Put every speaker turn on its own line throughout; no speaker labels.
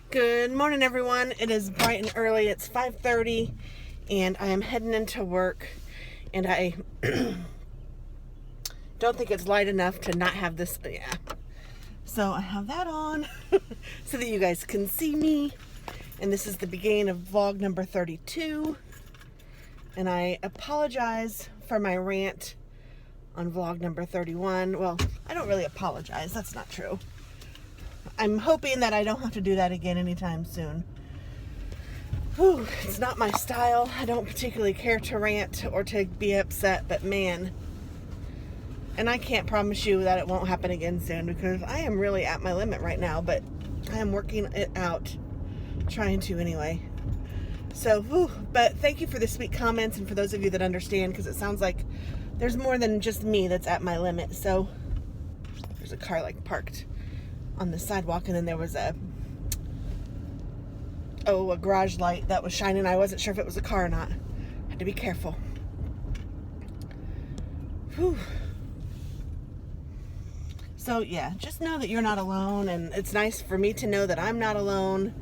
Good morning, everyone. It is bright and early. It's 5:30, and I am heading into work. And I don't think it's light enough to not have this. Yeah. So I have that on so that you guys can see me. And this is the beginning of vlog number 32. And I apologize for my rant on vlog number 31. Well, I don't really apologize. That's not true. I'm hoping that I don't have to do that again anytime soon. Whew, it's not my style. I don't particularly care to rant or to be upset, but man. And I can't promise you that it won't happen again soon because I am really at my limit right now, but I am working it out. Trying to anyway. So, whew, but thank you for the sweet comments and for those of you that understand, because it sounds like there's more than just me that's at my limit. So, there's a car like parked on the sidewalk, and then there was a garage light that was shining. I wasn't sure if it was a car or not. Had to be careful. Whew. So yeah, just know that you're not alone, and it's nice for me to know that I'm not alone.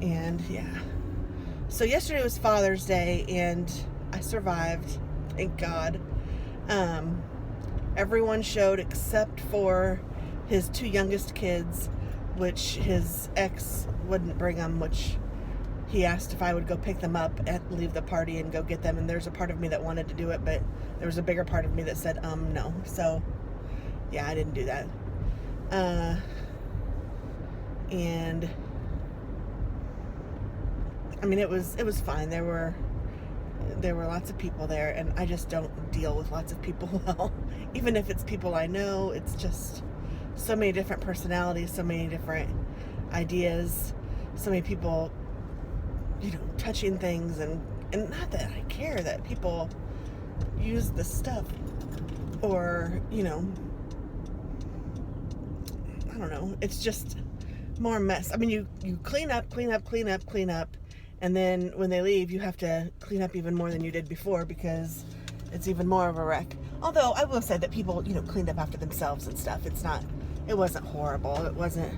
And yeah. So yesterday was Father's Day, and I survived. Thank God. Everyone showed except for his two youngest kids, which his ex wouldn't bring them, which he asked if I would go pick them up and leave the party and go get them. And there's a part of me that wanted to do it, but there was a bigger part of me that said, no. So, yeah, I didn't do that. And, I mean, it was fine. There were lots of people there, and I just don't deal with lots of people well. Even if it's people I know, it's just so many different personalities, so many different ideas, so many people, touching things, and not that I care that people use the stuff or, I don't know, it's just more mess. I mean, you clean up, and then when they leave, you have to clean up even more than you did before because it's even more of a wreck. Although I will say that people, cleaned up after themselves and stuff. It wasn't horrible. It wasn't.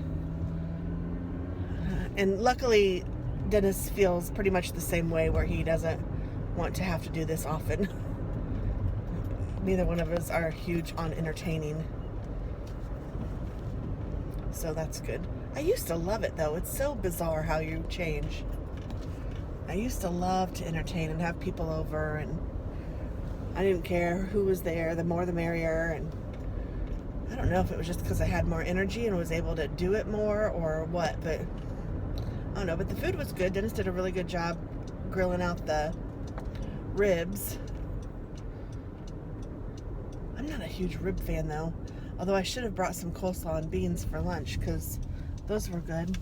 And luckily, Dennis feels pretty much the same way where he doesn't want to have to do this often. Neither one of us are huge on entertaining. So that's good. I used to love it though. It's so bizarre how you change. I used to love to entertain and have people over, and I didn't care who was there. The more the merrier. And I don't know if it was just because I had more energy and was able to do it more or what, but I don't know. But the food was good. Dennis did a really good job grilling out the ribs. I'm not a huge rib fan though, although I should have brought some coleslaw and beans for lunch because those were good.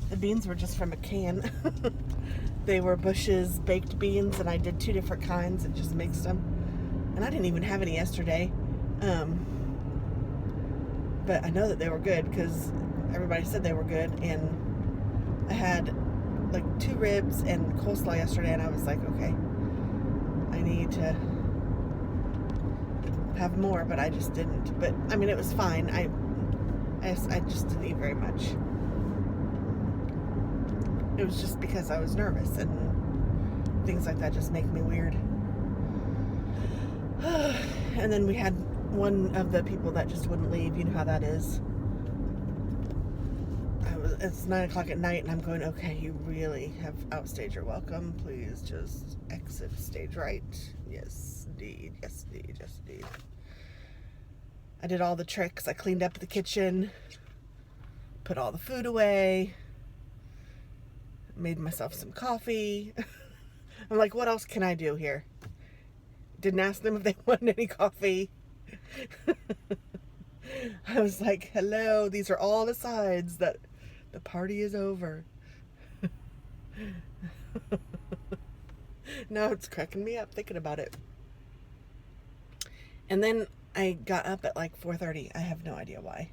The beans were just from a can. They were Bush's baked beans, and I did two different kinds and just mixed them. And I didn't even have any yesterday. But I know that they were good because everybody said they were good. And I had like 2 ribs and coleslaw yesterday, and I was like, okay, I need to have more, but I just didn't. But I mean, it was fine. I just didn't eat very much. It was just because I was nervous, and things like that just make me weird. And then we had one of the people that just wouldn't leave. You know how that is. It's 9 o'clock at night, and I'm going, okay, you really have outstayed your welcome. Please just exit stage right. Yes, indeed. Yes, indeed. Yes, indeed. I did all the tricks. I cleaned up the kitchen, put all the food away, made myself some coffee. I'm like, what else can I do here? Didn't ask them if they wanted any coffee. I was like, hello, these are all the signs that the party is over. No, it's cracking me up thinking about it. And then I got up at like 4:30. I have no idea why.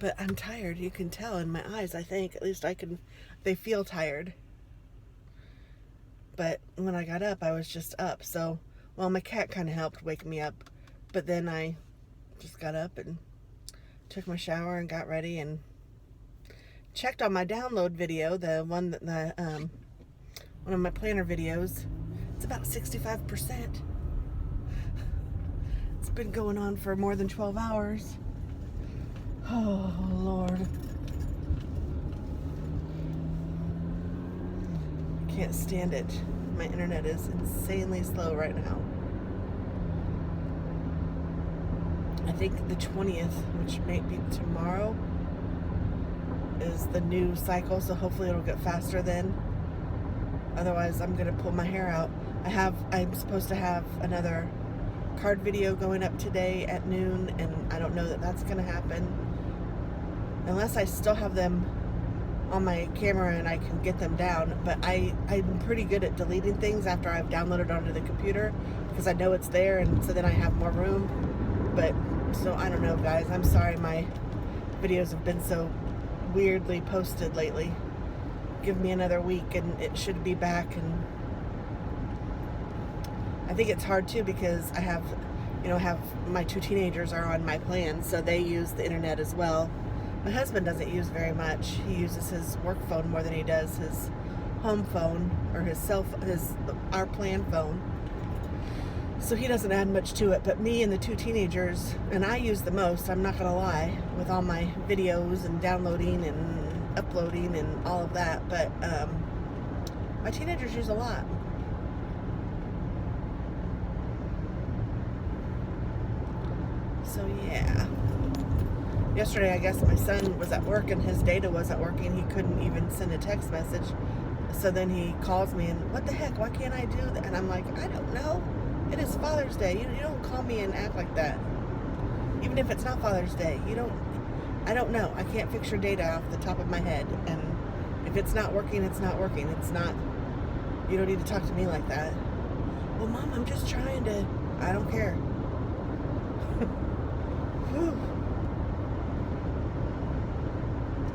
But I'm tired. You can tell in my eyes, I think. At least they feel tired. But when I got up, I was just up. So, well, my cat kind of helped wake me up. But then I just got up and took my shower and got ready and checked on my download video, the one that one of my planner videos. It's about 65%. It's been going on for more than 12 hours. Oh, Lord. I can't stand it. My internet is insanely slow right now. I think the 20th, which may be tomorrow, is the new cycle, so hopefully it'll get faster then. Otherwise, I'm gonna pull my hair out. I'm supposed to have another card video going up today at noon, and I don't know that that's gonna happen unless I still have them on my camera and I can get them down. But I'm pretty good at deleting things after I've downloaded onto the computer, because I know it's there, and so then I have more room. But so I don't know, guys. I'm sorry my videos have been so weirdly posted lately. Give me another week and it should be back. And I think it's hard too, because I have my 2 teenagers are on my plan, so they use the internet as well. My husband doesn't use very much. He uses his work phone more than he does his home phone or our plan phone. So he doesn't add much to it. But me and the 2 teenagers, and I use the most, I'm not gonna lie, with all my videos and downloading and uploading and all of that. But my teenagers use a lot. So yeah. Yesterday, I guess my son was at work and his data wasn't working. He couldn't even send a text message. So then he calls me and, what the heck, why can't I do that? And I'm like, I don't know. It is Father's Day. You don't call me and act like that. Even if it's not Father's Day, I don't know. I can't fix your data off the top of my head. And if it's not working, it's not working. You don't need to talk to me like that. Well, Mom, I'm just trying to, I don't care.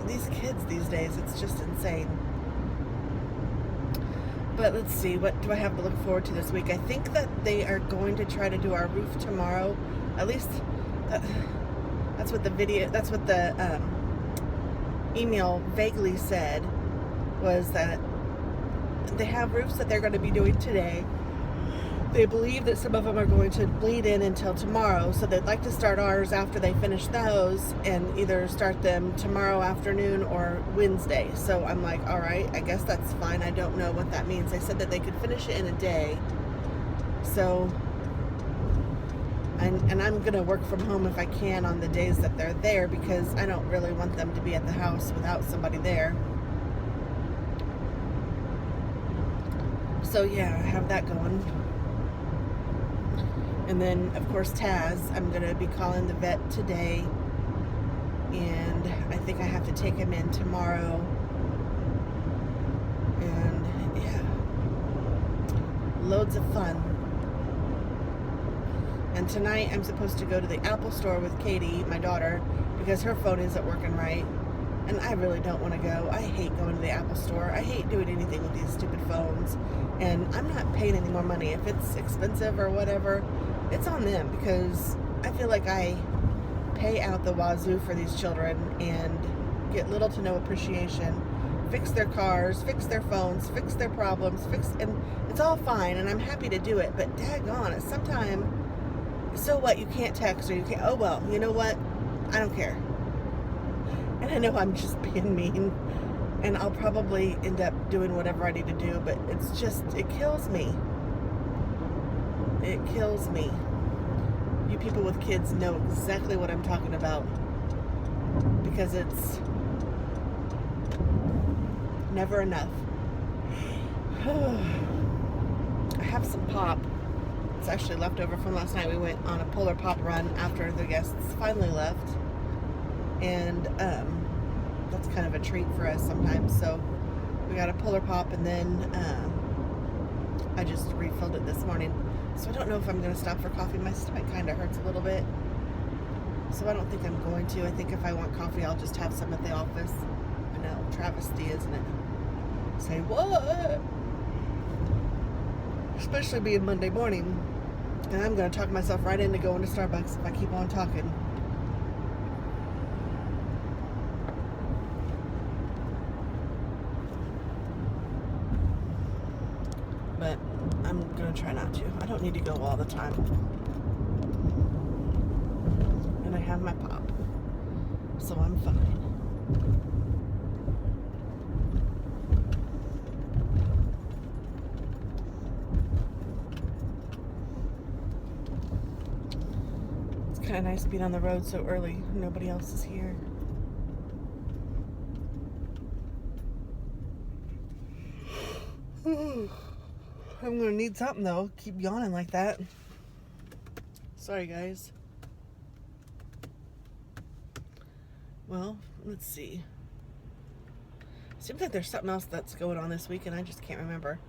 These kids these days, it's just insane. But let's see, what do I have to look forward to this week? I think that they are going to try to do our roof tomorrow. At least that's what the email vaguely said, was that they have roofs that they're going to be doing today. They believe that some of them are going to bleed in until tomorrow, so they'd like to start ours after they finish those, and either start them tomorrow afternoon or Wednesday. So I'm like, all right, I guess that's fine. I don't know what that means. They said that they could finish it in a day. So, and I'm going to work from home if I can on the days that they're there, because I don't really want them to be at the house without somebody there. So yeah, I have that going. And then, of course, Taz, I'm going to be calling the vet today, and I think I have to take him in tomorrow. And yeah, loads of fun. And tonight I'm supposed to go to the Apple store with Katie, my daughter, because her phone isn't working right. And I really don't want to go. I hate going to the Apple store. I hate doing anything with these stupid phones. And I'm not paying any more money. If it's expensive or whatever, it's on them, because I feel like I pay out the wazoo for these children and get little to no appreciation. Fix their cars, fix their phones, fix their problems, and it's all fine, and I'm happy to do it. But daggone it, sometimes, so what, you can't text, or you can't, oh well, you know what, I don't care. And I know I'm just being mean, and I'll probably end up doing whatever I need to do, but it's just, it kills me. It kills me. You people with kids know exactly what I'm talking about, because it's never enough. I have some pop. It's actually left over from last night. We went on a Polar Pop run after the guests finally left, and that's kind of a treat for us sometimes. So we got a Polar Pop, and then I just refilled it this morning. So I don't know if I'm going to stop for coffee. My stomach kind of hurts a little bit, so I don't think I'm going to. I think if I want coffee, I'll just have some at the office. I know, travesty, isn't it? Say what? Especially being Monday morning. And I'm going to talk myself right into going to Starbucks if I keep on talking. I'm gonna try not to. I don't need to go all the time. And I have my pop, so I'm fine. It's kind of nice being on the road so early. Nobody else is here. I'm gonna need something though. Keep yawning like that. Sorry, guys. Well, let's see. Seems like there's something else that's going on this week and I just can't remember.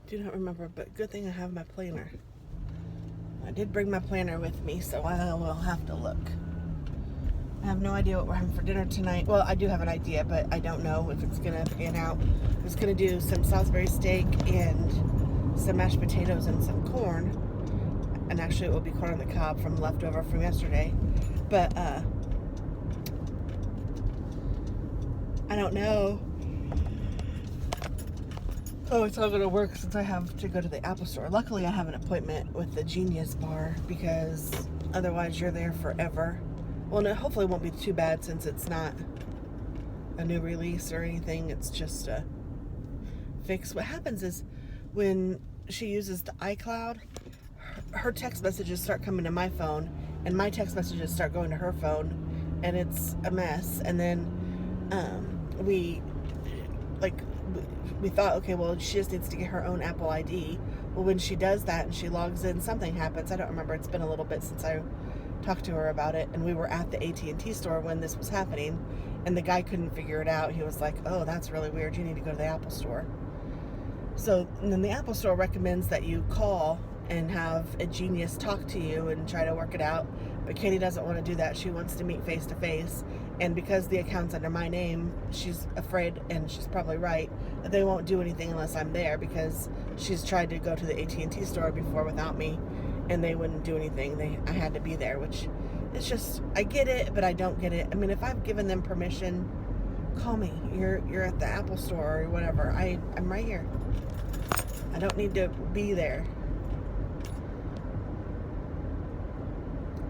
Do not remember, but good thing I have my planner. I did bring my planner with me, so I will have to look. I have no idea what we're having for dinner tonight. Well, I do have an idea, but I don't know if it's gonna pan out. I was gonna do some Salisbury steak and some mashed potatoes and some corn. And actually it will be corn on the cob from leftover from yesterday. But I don't know. Oh, it's all gonna work since I have to go to the Apple Store. Luckily I have an appointment with the Genius Bar because otherwise you're there forever. Well, no, hopefully it won't be too bad since it's not a new release or anything. It's just a fix. What happens is when she uses the iCloud, her text messages start coming to my phone and my text messages start going to her phone and it's a mess. And then we thought, okay, well, she just needs to get her own Apple ID. Well, when she does that and she logs in, something happens. I don't remember. It's been a little bit since I talked to her about it, and we were at the AT&T store when this was happening, and the guy couldn't figure it out. He was like, oh, that's really weird. You need to go to the Apple Store. So and then the Apple Store recommends that you call and have a genius talk to you and try to work it out. But Katie doesn't want to do that. She wants to meet face to face. And because the account's under my name, she's afraid, and she's probably right, that they won't do anything unless I'm there, because she's tried to go to the AT&T store before without me, and they wouldn't do anything. I had to be there, which is just, I get it, but I don't get it. I mean, if I've given them permission, call me. You're at the Apple Store or whatever. I'm right here. I don't need to be there.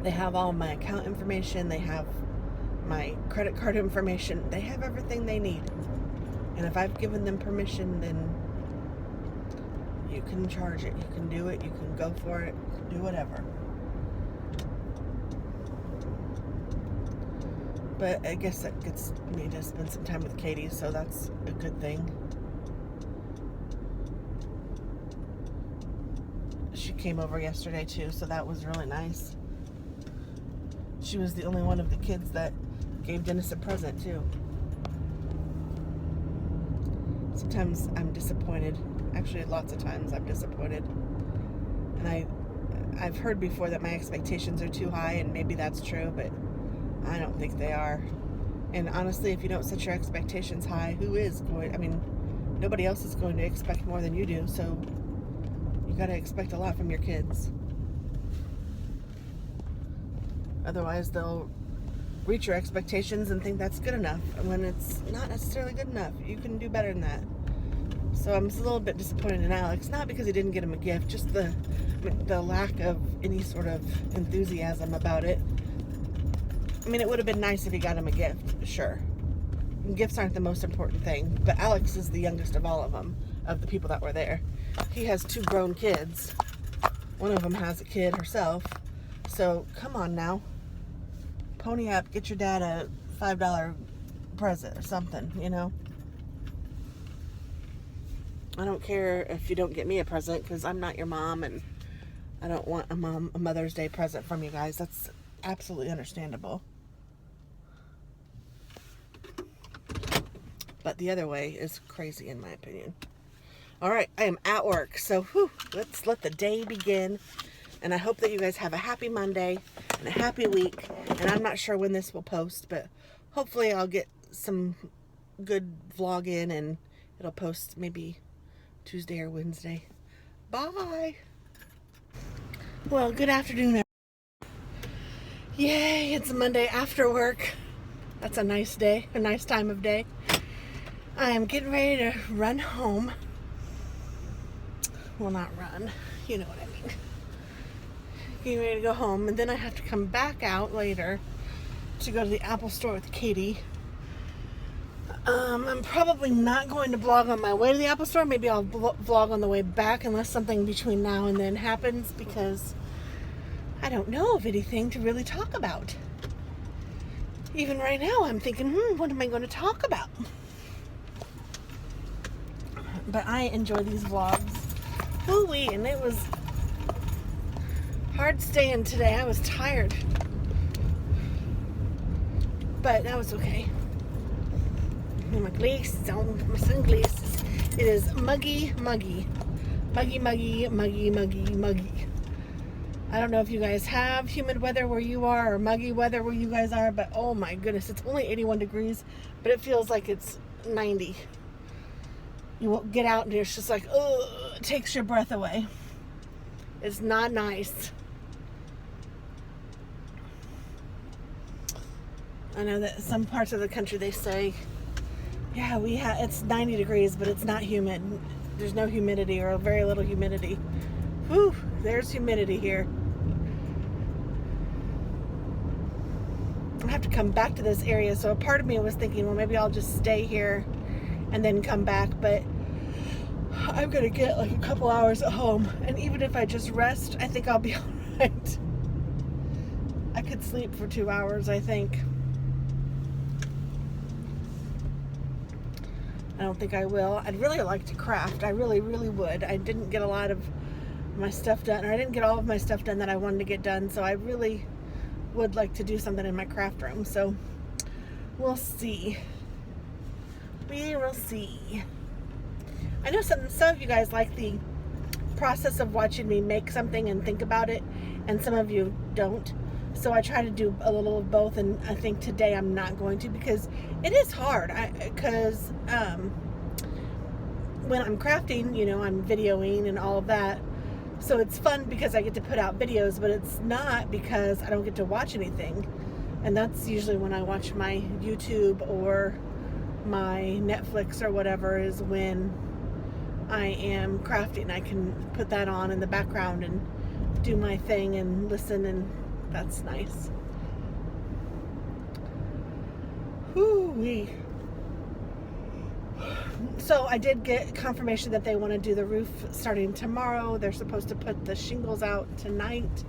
They have all my account information. They have my credit card information. They have everything they need. And if I've given them permission, then you can charge it. You can do it. You can go for it. You can do whatever. But I guess that gets me to spend some time with Katie, so that's a good thing. She came over yesterday too, so that was really nice. She was the only one of the kids that gave Dennis a present too. Sometimes I'm disappointed. Actually, lots of times I'm disappointed. And I've heard before that my expectations are too high, and maybe that's true, but I don't think they are. And honestly, if you don't set your expectations high, who is going? I mean, nobody else is going to expect more than you do, so you got to expect a lot from your kids. Otherwise, they'll reach your expectations and think that's good enough, when it's not necessarily good enough. You can do better than that. So I'm just a little bit disappointed in Alex, not because he didn't get him a gift, just the lack of any sort of enthusiasm about it. I mean, it would have been nice if he got him a gift, sure. Gifts aren't the most important thing, but Alex is the youngest of all of them, of the people that were there. He has 2 grown kids. One of them has a kid herself. So come on now. Pony up, get your dad a $5 present or something, you know? I don't care if you don't get me a present, because I'm not your mom, and I don't want a Mother's Day present from you guys. That's absolutely understandable. But the other way is crazy, in my opinion. All right, I am at work, so let's let the day begin. And I hope that you guys have a happy Monday and a happy week. And I'm not sure when this will post, but hopefully I'll get some good vlog in, and it'll post maybe Tuesday or Wednesday. Bye. Well, good afternoon. Yay, it's a Monday after work. That's a nice day, a nice time of day. I am getting ready to run home. Well, not run, you know what I mean. Getting ready to go home, and then I have to come back out later to go to the Apple store with Katie. I'm probably not going to vlog on my way to the Apple store. Maybe I'll vlog on the way back unless something between now and then happens, because I don't know of anything to really talk about. Even right now I'm thinking, what am I going to talk about? But I enjoy these vlogs. Ooh-wee, and it was hard staying today. I was tired. But that was okay. My glasses on, my sunglasses. It is muggy. Muggy. I don't know if you guys have humid weather where you are or muggy weather where you guys are, but oh my goodness, it's only 81 degrees, but it feels like it's 90. You won't get out and it's just like, oh, it takes your breath away. It's not nice. I know that some parts of the country they say, yeah, it's 90 degrees, but it's not humid. There's no humidity or very little humidity. Whew, there's humidity here. I have to come back to this area, so a part of me was thinking, well, maybe I'll just stay here and then come back, but I'm gonna get like a couple hours at home, and even if I just rest, I think I'll be all right. I could sleep for 2 hours, I think. I don't think I will. I'd really like to craft. I really, really would. I didn't get a lot of my stuff done, or I didn't get all of my stuff done that I wanted to get done, so I really would like to do something in my craft room. So we'll see. We will see. I know some of you guys like the process of watching me make something and think about it, and some of you don't. So I try to do a little of both, and I think today I'm not going to, because it is hard. Because when I'm crafting, you know, I'm videoing and all of that. So it's fun because I get to put out videos, but it's not because I don't get to watch anything. And that's usually when I watch my YouTube or my Netflix or whatever, is when I am crafting. I can put that on in the background and do my thing and listen, and that's nice. Whoo-wee. So I did get confirmation that they want to do the roof starting tomorrow. They're supposed to put the shingles out tonight.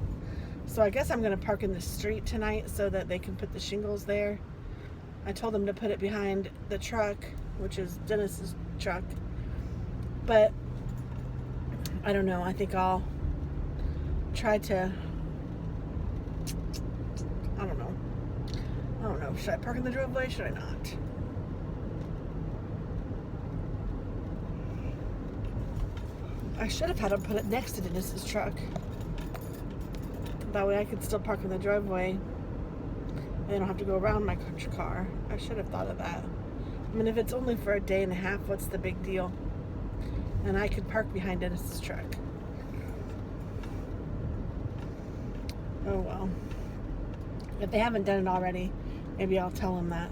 So I guess I'm going to park in the street tonight so that they can put the shingles there. I told them to put it behind the truck, which is Dennis's truck. But I don't know. I think I'll try to... I don't know. Should I park in the driveway? Should I not? I should have had him put it next to Dennis's truck. That way I could still park in the driveway. I don't have to go around my car. I should have thought of that. I mean, if it's only for a day and a half, what's the big deal? And I could park behind Dennis's truck. Oh well. If they haven't done it already, maybe I'll tell them that.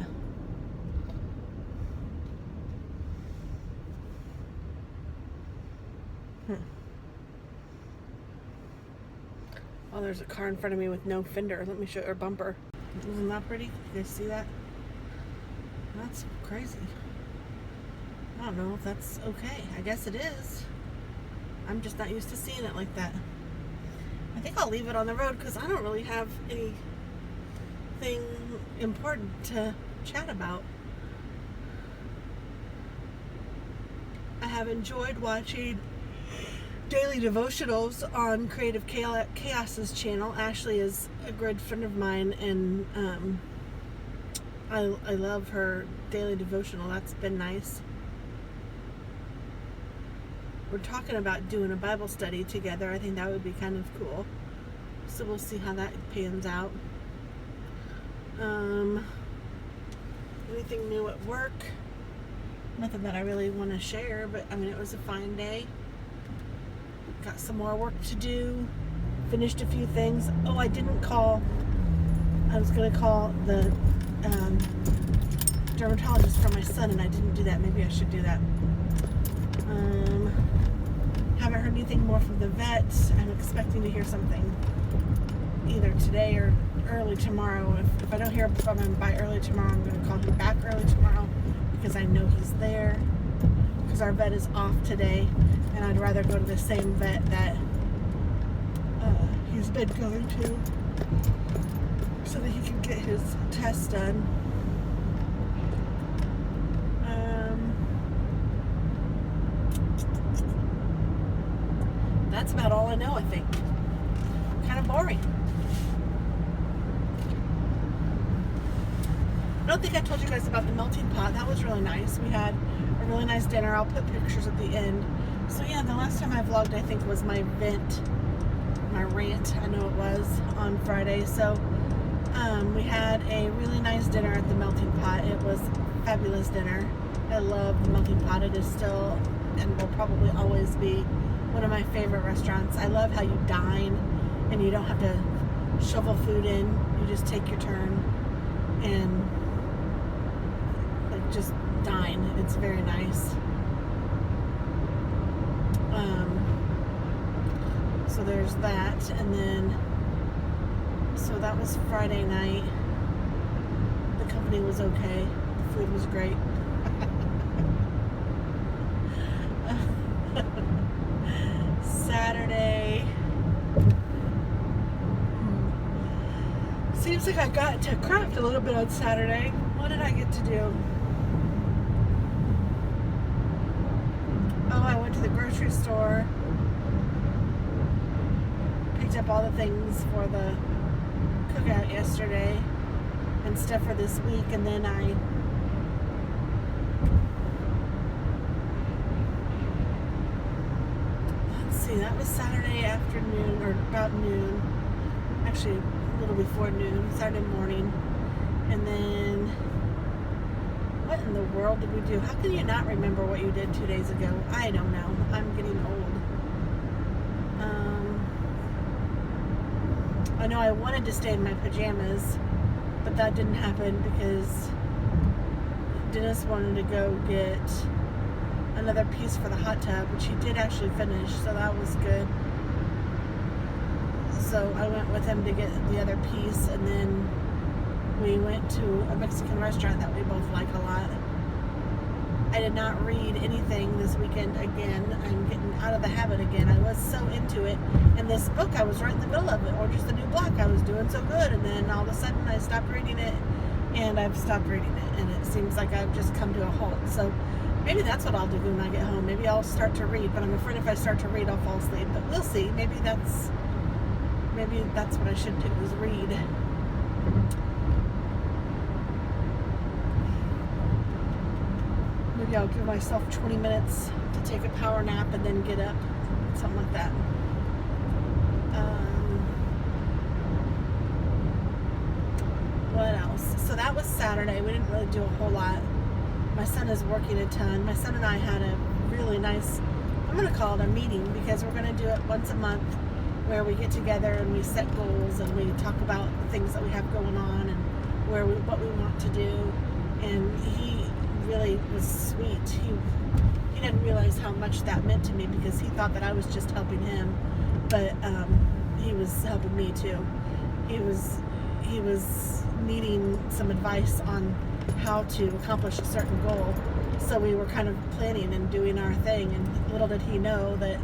Oh, there's a car in front of me with no fender. Let me show you, or bumper. Isn't that pretty? You guys see that? That's crazy. I don't know if that's okay. I guess it is. I'm just not used to seeing it like that. I think I'll leave it on the road because I don't really have anything important to chat about. I have enjoyed watching daily devotionals on Creative Chaos's channel. Ashley is a good friend of mine, and I love her daily devotional. That's been nice. We're talking about doing a Bible study together. I think that would be kind of cool. So we'll see how that pans out. Anything new at work? Nothing that I really want to share, but I mean, it was a fine day. Got some more work to do. Finished a few things. Oh, I didn't call. I was going to call the dermatologist for my son, and I didn't do that. Maybe I should do that. Haven't heard anything more from the vet. I'm expecting to hear something either today or early tomorrow. If I don't hear from him by early tomorrow, I'm going to call him back early tomorrow because I know he's there. Because our vet is off today, and I'd rather go to the same vet that he's been going to so that he can get his test done. That's about all I know, I think. Kind of boring. I don't think I told you guys about the melting pot. That was really nice. We had a really nice dinner. I'll put pictures at the end. So yeah, the last time I vlogged, I think, was my rant, I know it was, on Friday. So we had a really nice dinner at the melting pot. It was a fabulous dinner. I love the melting pot. It is still, and will probably always be, one of my favorite restaurants. I love how you dine and you don't have to shovel food in. You just take your turn and like just dine. It's very nice. So there's that, and then so that was Friday night. The company was okay. The food was great. Saturday. Seems like I got to craft a little bit on Saturday. What did I get to do? Oh, I went to the grocery store. Picked up all the things for the cookout yesterday and stuff for this week, and then that was Saturday afternoon, or about noon, actually a little before noon, Saturday morning. And then what in the world did we do? How can you not remember what you did 2 days ago? I don't know. I'm getting old. I know I wanted to stay in my pajamas, but that didn't happen because Dennis wanted to go get another piece for the hot tub, which he did actually finish, so that was good. So I went with him to get the other piece, and then we went to a Mexican restaurant that we both like a lot. I did not read anything this weekend again. I'm getting out of the habit again. I was so into it. And this book, I was right in the middle of it, Orange is the New Black. I was doing so good, and then all of a sudden I stopped reading it, and I've stopped reading it, and it seems like I've just come to a halt. So maybe that's what I'll do when I get home. Maybe I'll start to read, but I'm afraid if I start to read, I'll fall asleep. But we'll see. Maybe that's what I should do, is read. Maybe I'll give myself 20 minutes to take a power nap and then get up. Something like that. What else? So that was Saturday. We didn't really do a whole lot. My son is working a ton. My son and I had a really nice, I'm going to call it a meeting, because we're going to do it once a month where we get together and we set goals and we talk about the things that we have going on and what we want to do. And he really was sweet. He didn't realize how much that meant to me, because he thought that I was just helping him, but he was helping me too. He was needing some advice on how to accomplish a certain goal, so we were kind of planning and doing our thing, and little did he know that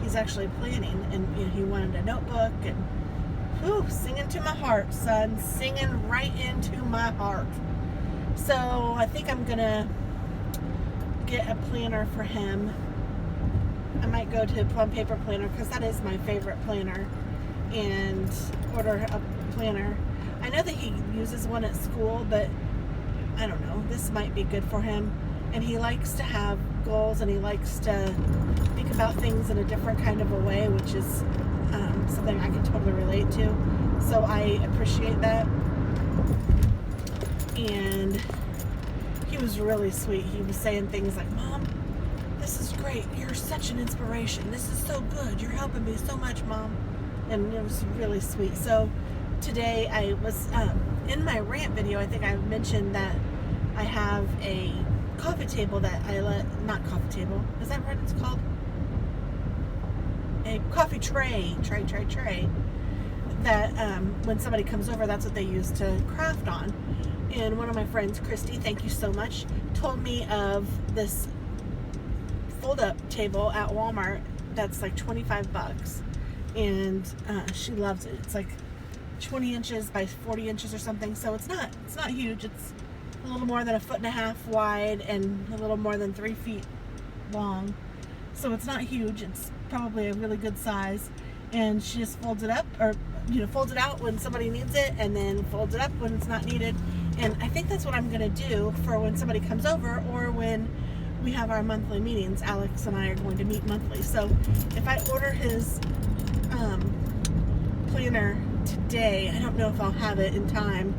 he's actually planning. And he wanted a notebook, and singing to my heart, son, singing right into my heart. So I think I'm gonna get a planner for him. I might go to Plum Paper Planner, because that is my favorite planner, and order a planner. I know that he uses one at school, but I don't know, this might be good for him. And he likes to have goals, and he likes to think about things in a different kind of a way, which is something I can totally relate to. So I appreciate that. And he was really sweet. He was saying things like, "Mom, this is great. You're such an inspiration. This is so good. You're helping me so much, Mom." and it was really sweet. So today I was in my rant video, I think I mentioned that I have a coffee table that not coffee table, is that what it's called? A coffee tray that when somebody comes over, that's what they use to craft on. And one of my friends, Christy, thank you so much, told me of this fold-up table at Walmart that's like 25 bucks, and she loves it. It's like 20 inches by 40 inches or something, so it's not huge. It's a little more than 1.5 feet wide and a little more than 3 feet long, so it's not huge. It's probably a really good size, and she just folds it up, or folds it out when somebody needs it, and then folds it up when it's not needed. And I think that's what I'm gonna do for when somebody comes over, or when we have our monthly meetings. Alex and I are going to meet monthly, so if I order his planner today, I don't know if I'll have it in time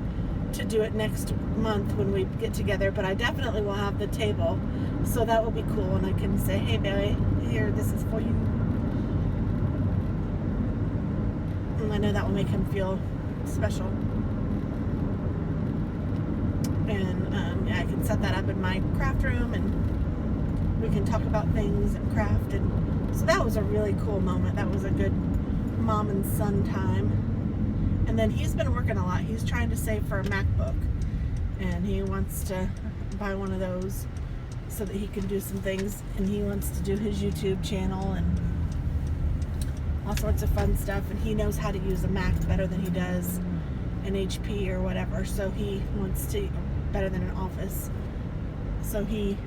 to do it next month when we get together, but I definitely will have the table, so that will be cool, and I can say, hey baby, here, this is for you. And I know that will make him feel special. And yeah, I can set that up in my craft room, and we can talk about things and craft. And so that was a really cool moment. That was a good mom and son time. And then he's been working a lot. He's trying to save for a MacBook, and he wants to buy one of those so that he can do some things, and he wants to do his YouTube channel and all sorts of fun stuff. And he knows how to use a Mac better than he does an HP or whatever, so he wants to, better than an Office, so he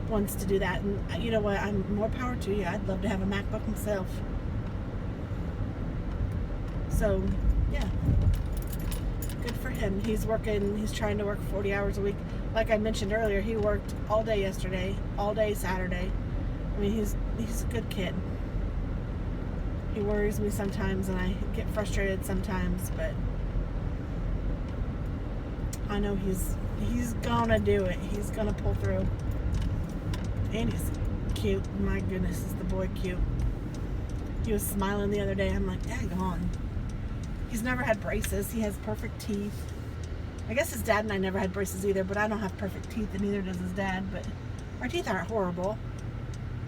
wants to do that. And you know what, I'm more power to you. I'd love to have a MacBook myself. So yeah, good for him. He's trying to work 40 hours a week. Like I mentioned earlier, he worked all day yesterday, all day Saturday. I mean, he's a good kid. He worries me sometimes, and I get frustrated sometimes, but I know he's gonna do it. He's gonna pull through. And he's cute. My goodness, is the boy cute. He was smiling the other day. I'm like, daggone. He's never had braces. He has perfect teeth. I guess his dad and I never had braces either, but I don't have perfect teeth, and neither does his dad. But our teeth aren't horrible,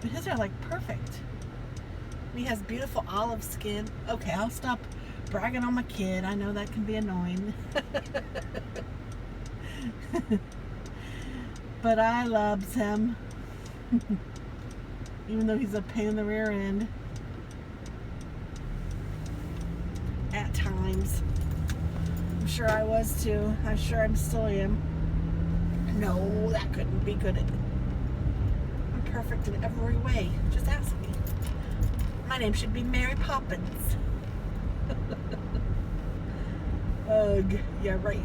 but his are like perfect. He has beautiful olive skin. Okay, I'll stop bragging on my kid. I know that can be annoying. But I loves him. Even though he's a pain in the rear end. At times. I'm sure I was too. I'm sure I still am. No, that couldn't be good. I'm perfect in every way. Just ask me. My name should be Mary Poppins. Ugh, yeah, right.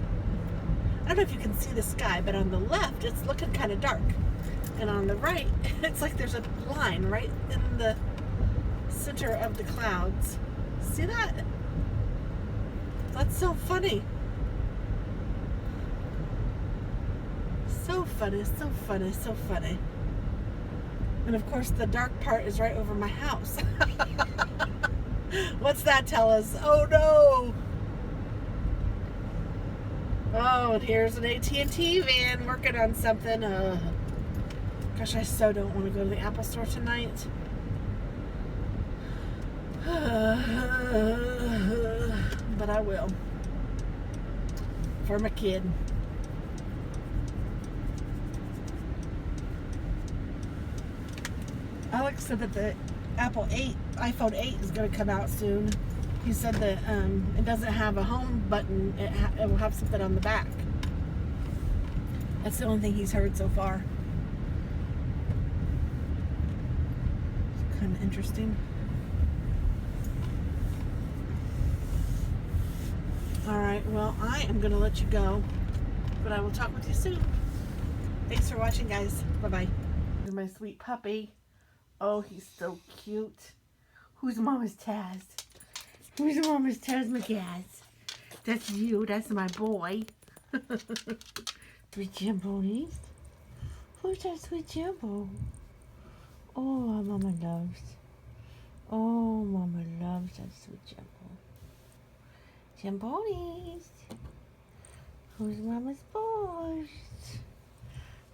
I don't know if you can see the sky, but on the left, it's looking kind of dark. And on the right, it's like there's a line right in the center of the clouds. See that? That's so funny. So funny, so funny, so funny. And of course, the dark part is right over my house. What's that tell us? Oh no! Oh, and here's an AT&T van working on something. Gosh, I so don't want to go to the Apple store tonight. But I will. For my kid. Alex said that the iPhone 8 is going to come out soon. He said that it doesn't have a home button. It will have something on the back. That's the only thing he's heard so far. It's kind of interesting. Alright, well, I am going to let you go, but I will talk with you soon. Thanks for watching, guys. Bye-bye. Here's my sweet puppy. Oh, he's so cute. Who's Mama's Taz? Who's Mama's Taz McGaz? That's you. That's my boy. Sweet Jimbo. Who's that sweet Jimbo? Oh, Mama loves. Oh, Mama loves that sweet Jambo. Jambonis. Who's Mama's boys?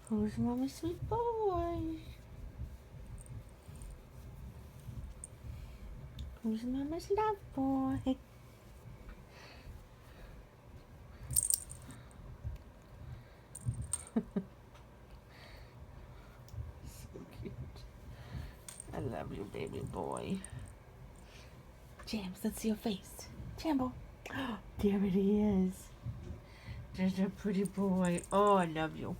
Who's Mama's sweet boys? Who's Mama's love boy? So cute. I love you, baby boy. Jams, let's see your face. Jambo. There it is. There's a pretty boy. Oh, I love you.